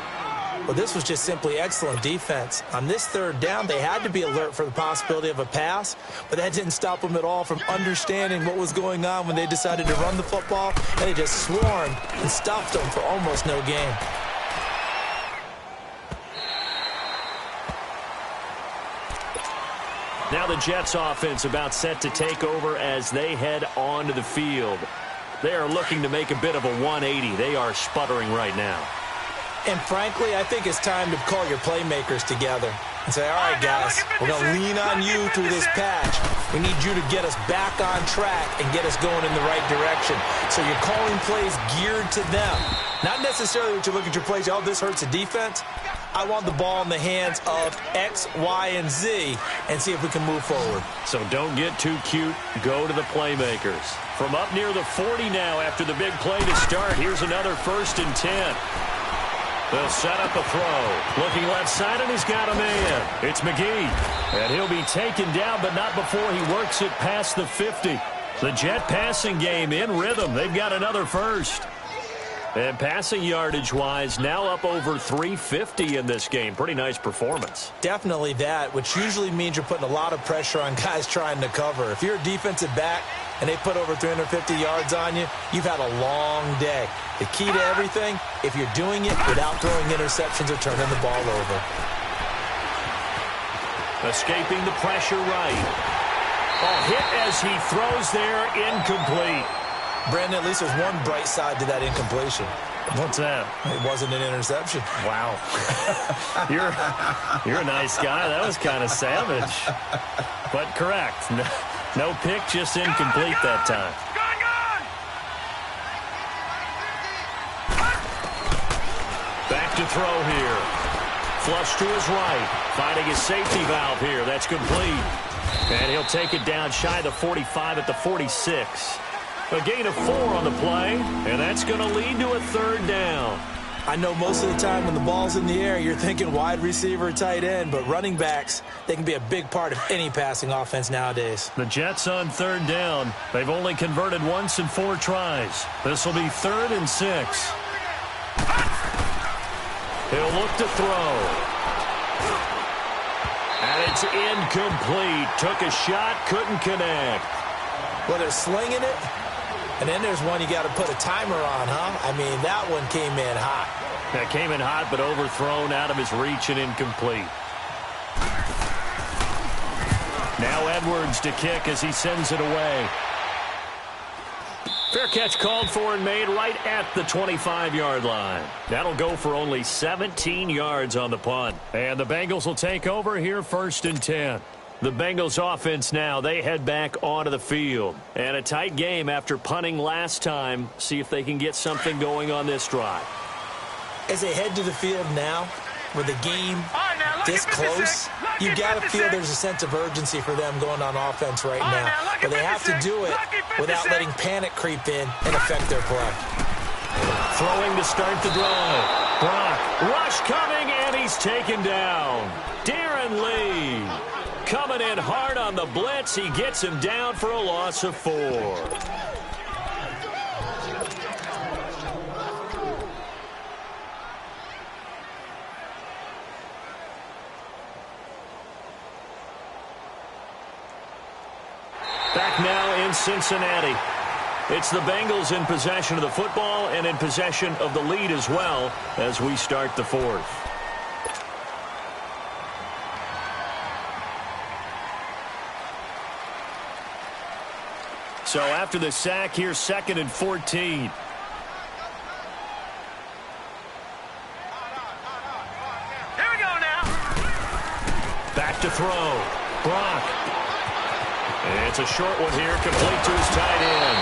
Well, this was just simply excellent defense. On this 3rd down, they had to be alert for the possibility of a pass, but that didn't stop them at all from understanding what was going on when they decided to run the football, and they just swarmed and stuffed them for almost no gain. Now the Jets offense about set to take over as they head onto the field. They are looking to make a bit of a 180. They are sputtering right now. And frankly, I think it's time to call your playmakers together and say, all right, guys, we're going to lean on you through this patch. We need you to get us back on track and get us going in the right direction. So you're calling plays geared to them. Not necessarily what you look at your plays, oh, this hurts the defense. I want the ball in the hands of X, Y, and Z and see if we can move forward. So don't get too cute. Go to the playmakers. From up near the 40 now after the big play to start, here's another 1st and 10. They'll set up a throw. Looking left side, and he's got a man. It's McGee. And he'll be taken down, but not before he works it past the 50. The Jet passing game in rhythm. They've got another 1st. And passing yardage-wise, now up over 350 in this game. Pretty nice performance. Definitely that, which usually means you're putting a lot of pressure on guys trying to cover. If you're a defensive back and they put over 350 yards on you, you've had a long day. The key to everything, if you're doing it without throwing interceptions or turning the ball over. Escaping the pressure right. Oh, hit as he throws there, incomplete. Brandon, at least there's one bright side to that incompletion. What's that? It wasn't an interception. Wow. You're a nice guy. That was kind of savage. But correct. No pick, just incomplete that time. Back to throw here. Flush to his right. Finding his safety valve here. That's complete. And he'll take it down shy of the 45 at the 46. A gain of 4 on the play, and that's going to lead to a 3rd down. I know most of the time when the ball's in the air, you're thinking wide receiver, tight end, but running backs, they can be a big part of any passing offense nowadays. The Jets on 3rd down. They've only converted once in 4 tries. This will be 3rd and 6. He'll look to throw. And it's incomplete. Took a shot, couldn't connect. Well, they're slinging it. And then there's one you got to put a timer on, huh? I mean, that one came in hot. That came in hot, but overthrown out of his reach and incomplete. Now Edwards to kick as he sends it away. Fair catch called for and made right at the 25-yard line. That'll go for only 17 yards on the punt. And the Bengals will take over here 1st and 10. The Bengals offense now, they head back onto the field. And a tight game after punting last time. See if they can get something going on this drive. As they head to the field now, with the game this close, you got to feel there's a sense of urgency for them going on offense right now. But they have to do it without letting panic creep in and affect their play. Throwing to start the drive. Brock, rush coming, and he's taken down. Darren Lee. Coming in hard on the blitz. He gets him down for a loss of 4. Back now in Cincinnati. It's the Bengals in possession of the football and in possession of the lead as well as we start the 4th. So after the sack, here's 2nd and 14. throw. Brock. It's a short one here, complete to his tight end.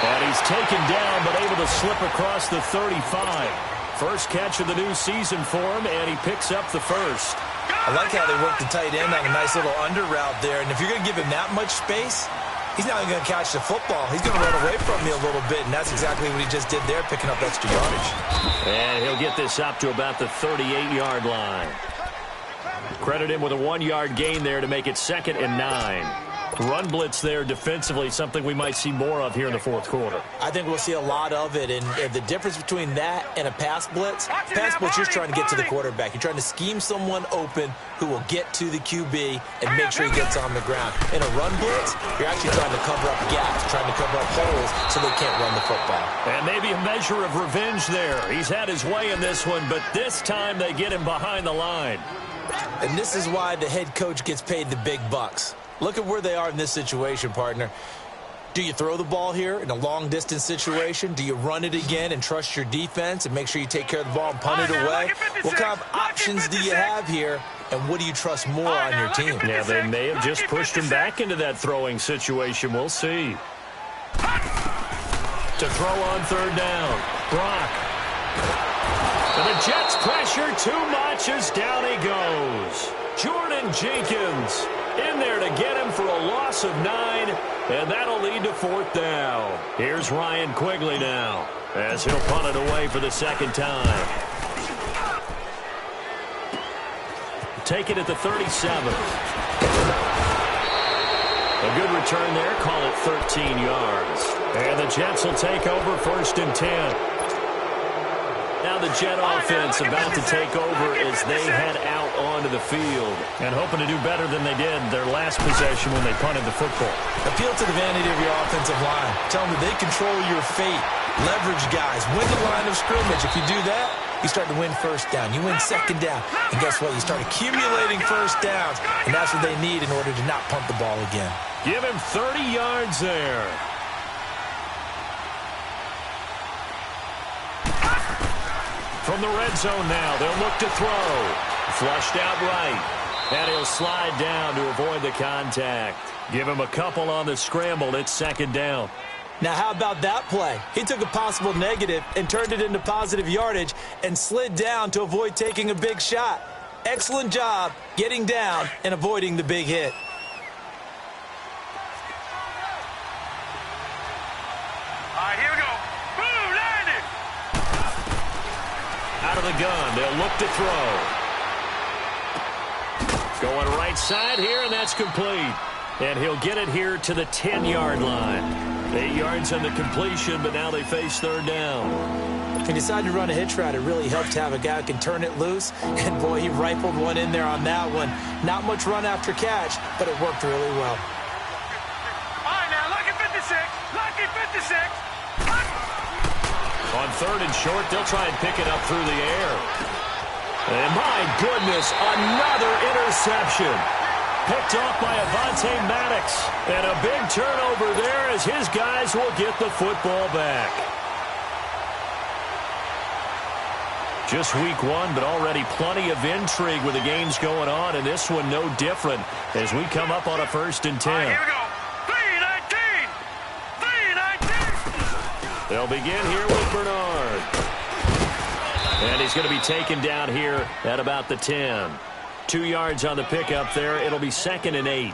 And he's taken down, but able to slip across the 35. First catch of the new season for him, and he picks up the first. I like how they work the tight end on a nice little under route there. And if you're going to give him that much space, he's not even going to catch the football. He's going to run away from you a little bit, and that's exactly what he just did there, picking up extra yardage. And he'll get this up to about the 38-yard line. Credit him with a 1-yard gain there to make it 2nd and 9. Run blitz there defensively, something we might see more of here in the fourth quarter. I think we'll see a lot of it, and the difference between that and a pass blitz, you're trying to get to the quarterback. You're trying to scheme someone open who will get to the QB and make sure he gets on the ground. In a run blitz, you're actually trying to cover up gaps, trying to cover up holes so they can't run the football. And maybe a measure of revenge there. He's had his way in this one, but this time they get him behind the line. And this is why the head coach gets paid the big bucks. Look at where they are in this situation, partner. Do you throw the ball here in a long-distance situation? Do you run it again and trust your defense and make sure you take care of the ball and punt it away? What kind of options do you have here, and what do you trust more on your team? Yeah, they may have just pushed him back into that throwing situation. We'll see. To throw on 3rd down. Brock. And the Jets pressure too much as down he goes. Jordan Jenkins in there to get him for a loss of 9, and that'll lead to 4th down. Here's Ryan Quigley now as he'll punt it away for the 2nd time. Take it at the 37. A good return there. Call it 13 yards. And the Jets will take over 1st and 10. Now the Jet offense about to take over as they head out onto the field and hoping to do better than they did their last possession when they punted the football. Appeal to the vanity of your offensive line. Tell them that they control your fate. Leverage guys. Win the line of scrimmage. If you do that, you start to win 1st down. You win 2nd down. And guess what? You start accumulating 1st downs. And that's what they need in order to not punt the ball again. Give him 30 yards there. From the red zone now, they'll look to throw. Flushed out right. And he'll slide down to avoid the contact. Give him a couple on the scramble. It's 2nd down. Now, how about that play? He took a possible negative and turned it into positive yardage and slid down to avoid taking a big shot. Excellent job getting down and avoiding the big hit. All right, here we go. Boom, landed. Out of the gun, they'll look to throw. Going right side here, and that's complete. And he'll get it here to the 10-yard line. 8 yards on the completion, but now they face 3rd down. If you decide to run a hitch route, it really helps to have a guy who can turn it loose. And, boy, he rifled one in there on that one. Not much run after catch, but it worked really well. All right, now, lucky 56. Lucky 56. On 3rd and short, they'll try and pick it up through the air. And, my goodness, another interception. Picked off by Avonte Maddox. And a big turnover there as his guys will get the football back. Just week 1, but already plenty of intrigue with the games going on, and this one no different as we come up on a 1st and 10. All right, here we go. 3-19. 3-19. They'll begin here with Bernard. And he's going to be taken down here at about the 10. 2 yards on the pickup there. It'll be 2nd and 8.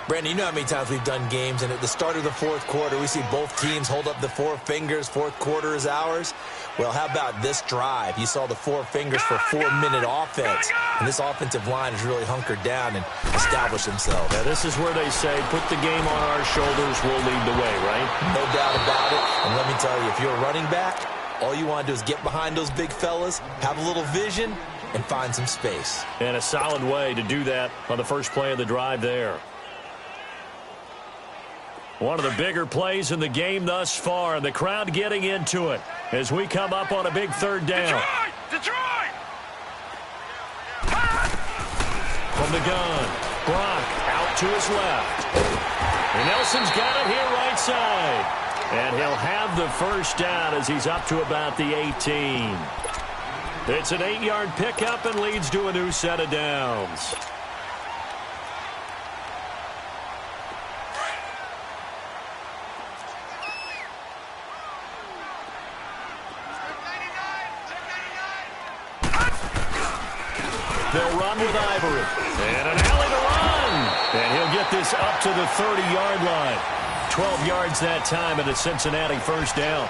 Brandon, you know how many times we've done games, and at the start of the 4th quarter, we see both teams hold up the 4 fingers. 4th quarter is ours. Well, how about this drive? You saw the 4 fingers for 4-minute offense, and this offensive line has really hunkered down and established themselves. Now, this is where they say, put the game on our shoulders, we'll lead the way, right? No doubt about it. And let me tell you, if you're a running back, all you want to do is get behind those big fellas, have a little vision, and find some space. And a solid way to do that on the first play of the drive there. One of the bigger plays in the game thus far, and the crowd getting into it as we come up on a big 3rd down. Detroit! From the gun, Brock out to his left. And Nelson's got it here right side. And he'll have the 1st down as he's up to about the 18. It's an 8-yard pickup and leads to a new set of downs. They'll run with Ivory. And an alley to run. And he'll get this up to the 30-yard line. 12 yards that time, and a Cincinnati first down.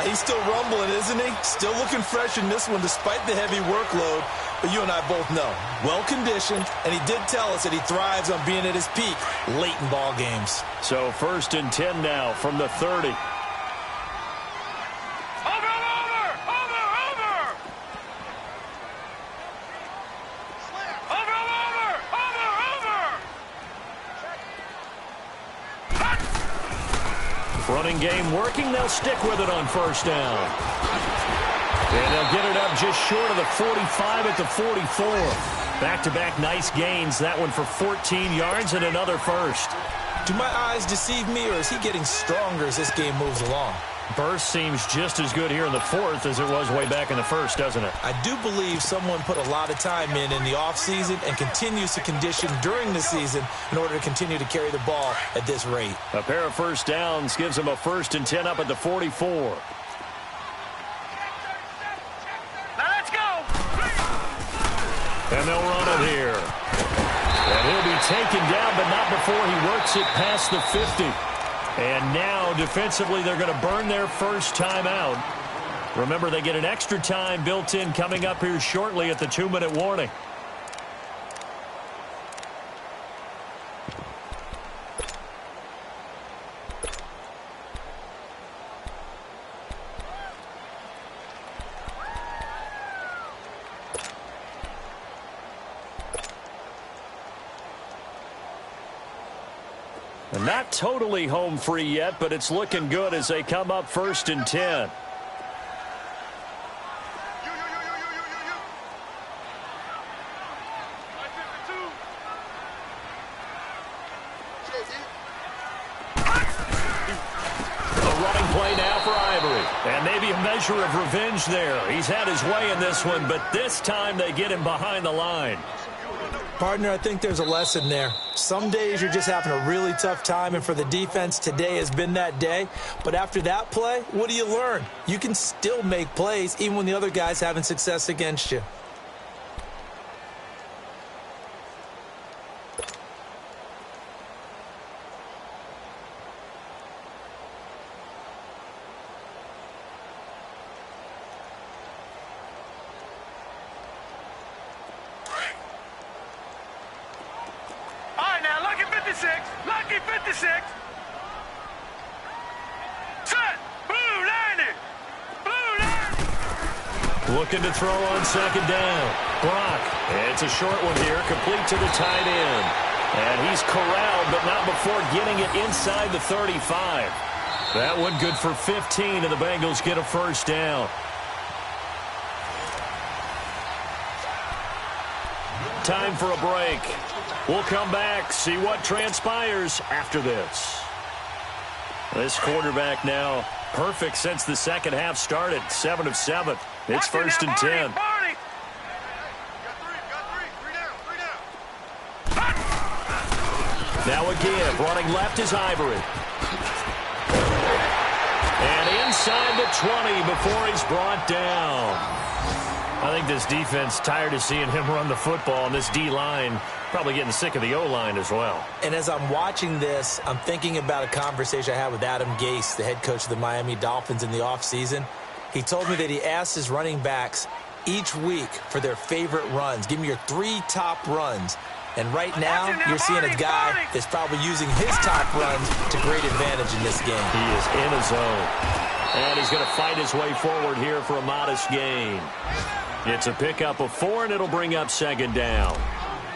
He's still rumbling, isn't he? Still looking fresh in this one despite the heavy workload. But you and I both know, well-conditioned, and he did tell us that he thrives on being at his peak late in ball games. So 1st and 10 now from the 30. Running game working. They'll stick with it on 1st down. And they'll get it up just short of the 45 at the 44. Back-to-back nice gains. That one for 14 yards and another first. Do my eyes deceive me, or is he getting stronger as this game moves along? Burst seems just as good here in the 4th as it was way back in the 1st, doesn't it? I do believe someone put a lot of time in the offseason and continues to condition during the season in order to continue to carry the ball at this rate. A pair of first downs gives them a 1st and 10 up at the 44. Now let's go. And they'll run it here. And he'll be taken down, but not before he works it past the 50. And now, defensively, they're going to burn their first time out. Remember, they get an extra time built in coming up here shortly at the 2-minute warning. Not totally home free yet, but it's looking good as they come up 1st and 10. A running play now for Ivory. And maybe a measure of revenge there. He's had his way in this one, but this time they get him behind the line. Partner, I think there's a lesson there. Some days you're just having a really tough time, and for the defense, today has been that day. But after that play, what do you learn? You can still make plays even when the other guy's having success against you. Lucky 56. Set. Blue 90. Blue 90. Looking to throw on 2nd down. Brock. It's a short one here, complete to the tight end. And he's corralled, but not before getting it inside the 35. That one good for 15, and the Bengals get a first down. Time for a break. We'll come back, see what transpires after this. This quarterback now perfect since the second half started. 7 of 7. It's 1st and 10. Now again, running left is Ivory. And inside the 20 before he's brought down. I think this defense tired of seeing him run the football, and this D-line probably getting sick of the O-line as well. And as I'm watching this, I'm thinking about a conversation I had with Adam Gase, the head coach of the Miami Dolphins in the offseason. He told me that he asked his running backs each week for their favorite runs. Give me your 3 top runs. And right now, you're seeing a guy that's probably using his top runs to great advantage in this game. He is in a zone. And he's going to fight his way forward here for a modest gain. It's a pickup of 4, and it'll bring up 2nd down.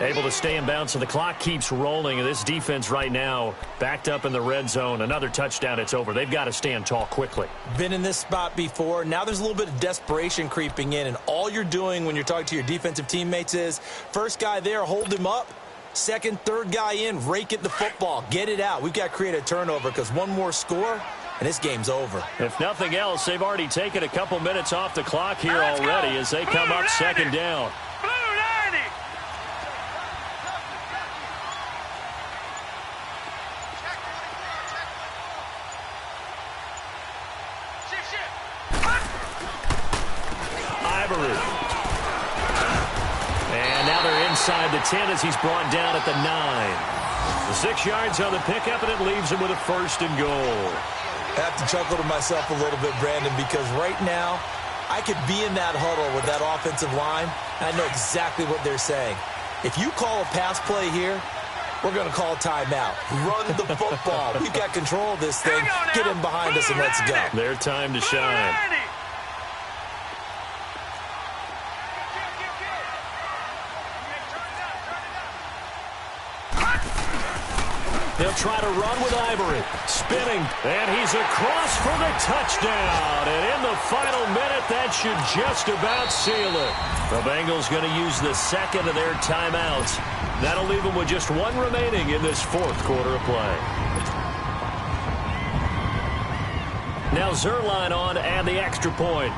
Able to stay in bounds, so the clock keeps rolling. And this defense right now backed up in the red zone. Another touchdown, it's over. They've got to stand tall quickly. Been in this spot before. Now there's a little bit of desperation creeping in. And all you're doing when you're talking to your defensive teammates is, first guy there, hold him up. Second, third guy in, rake at the football. Get it out. We've got to create a turnover because one more score, and this game's over. If nothing else, they've already taken a couple minutes off the clock here already as they come up 2nd down. Blue 90. Ivory. And inside the 10 as he's brought down at the 9. 6 yards on the pickup, and it leaves him with a 1st and goal. I have to chuckle to myself a little bit, Brandon, because right now I could be in that huddle with that offensive line, and I know exactly what they're saying. If you call a pass play here, we're going to call a timeout. Run the football. We've got control of this thing. Get him behind us and let's go. Their time to shine. They'll try to run with Ivory. Spinning. And he's across for the touchdown. And in the final minute, that should just about seal it. The Bengals going to use the 2nd of their timeouts. That'll leave them with just 1 remaining in this 4th quarter of play. Now Zerline on to add the extra point.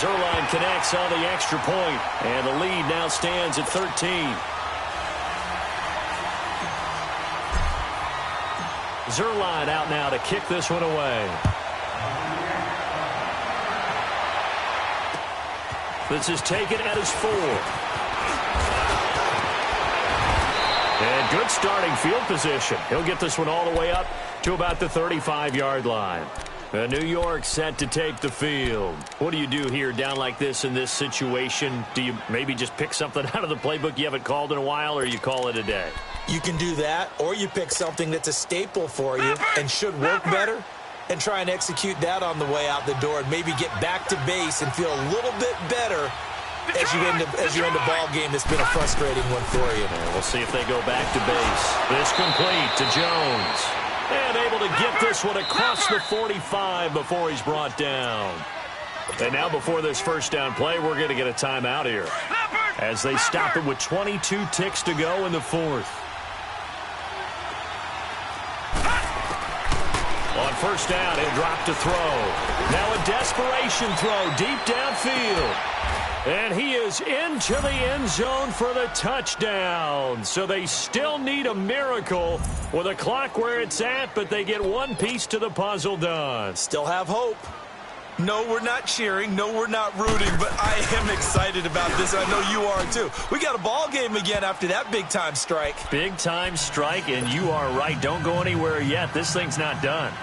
Zerline connects on the extra point, and the lead now stands at 13. Zerline out now to kick this one away. This is taken at his 4. And good starting field position. He'll get this one all the way up to about the 35-yard line. New York set to take the field. What do you do here down like this in this situation? Do you maybe just pick something out of the playbook you haven't called in a while, or you call it a day? You can do that, or you pick something that's a staple for you and should work better and try and execute that on the way out the door and maybe get back to base and feel a little bit better as you end a ball game that's been a frustrating one for you. We'll see if they go back to base. This complete to Jones. And able to get this one across the 45 before he's brought down. And now before this first down play, we're going to get a timeout here as they stop it with 22 ticks to go in the 4th. On first down, he'll drop to throw. Now a desperation throw deep downfield. And he is into the end zone for the touchdown. So they still need a miracle with a clock where it's at, but they get one piece to the puzzle done. Still have hope. No, we're not cheering. No, we're not rooting, but I am excited about this. I know you are too. We got a ball game again after that big-time strike. Big-time strike, and you are right. Don't go anywhere yet. This thing's not done.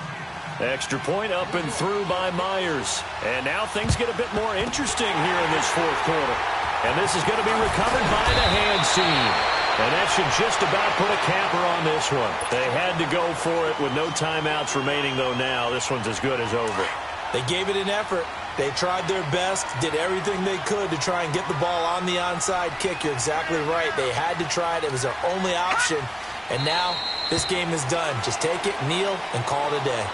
Extra point up and through by Myers. And now things get a bit more interesting here in this 4th quarter. And this is going to be recovered by the hand seam. And that should just about put a capper on this one. They had to go for it with no timeouts remaining, though now. This one's as good as over. They gave it an effort. They tried their best, did everything they could to try and get the ball on the onside kick. You're exactly right. They had to try it. It was their only option. And now this game is done. Just take it, kneel, and call it a day.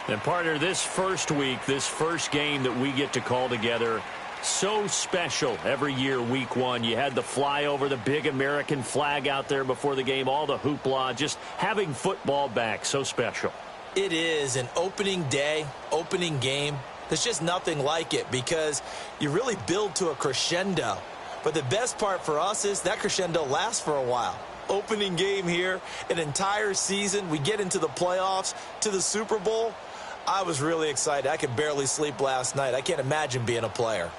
And partner, this first week, this first game that we get to call together, so special every year, week 1. You had the flyover, the big American flag out there before the game, all the hoopla, just having football back, so special. It is an opening day, opening game. There's just nothing like it because you really build to a crescendo. But the best part for us is that crescendo lasts for a while. Opening game here, an entire season. We get into the playoffs, to the Super Bowl. I was really excited. I could barely sleep last night. I can't imagine being a player.